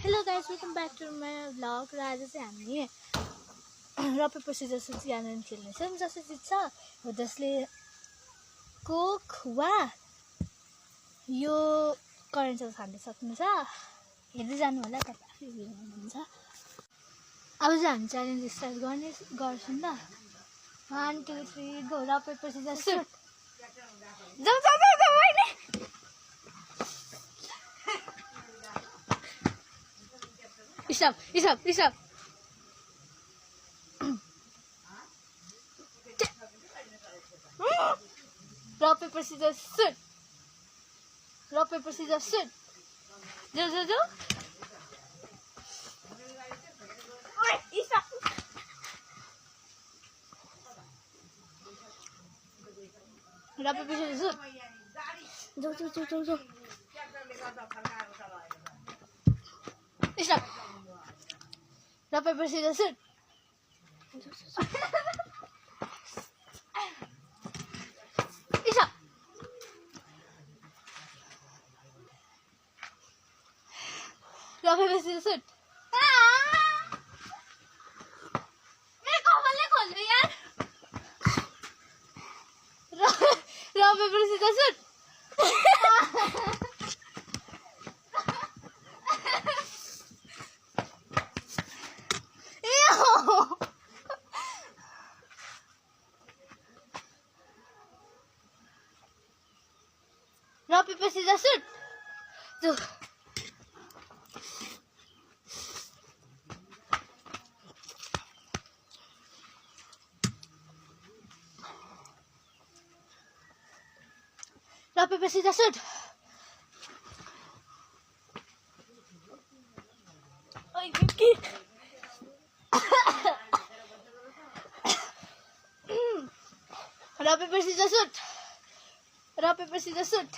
Hello guys, welcome back to my vlog. र आज चाहिँ हामी रक पेपर सिजर्स गेम खेल्नेछौँ। जसले जित्छ हो जसले कोक वा यो करेन्ट खान सक्नुहुन्छ। हेर्दै जानु होला, तपाईं आफै हेर्नुहुन्छ। अब चाहिँ हामी च्यालेन्ज स्टार्ट गर्छौँ ल। 1 2 3 गो। रक पेपर सिजर्स सुट। जाऊ जाऊ जाऊ जाऊ हैन। Isap. Rock, paper, scissors, shoot. Rock, paper, scissors, shoot. Jo. Oi, Isap. Rock, paper, scissors, shoot. Jo. Isap. Rock, paper, scissors, shoot. Isap. Rock, paper, scissors, shoot. मेरे common ले खोल दे यार. Rock, paper, scissors, shoot. Rock, paper, scissors, shoot. Rock, paper, scissors, shoot. Ay, Yuki. Rock, paper, scissors, shoot. Rock, paper, scissors, shoot.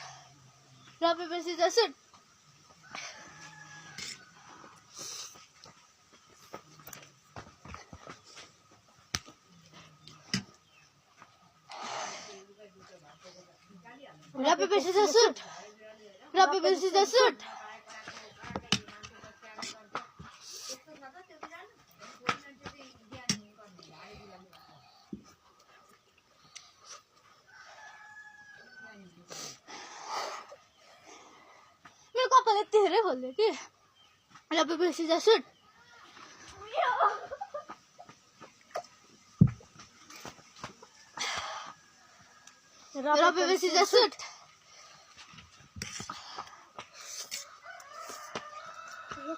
Rock, paper, scissors, shoot. Rock, paper, scissors, shoot. Rock, paper, scissors, shoot. मेरो कपाल यति धेरै खोल्यो कि. Rock, paper, scissors, shoot. Rock, paper, scissors, shoot.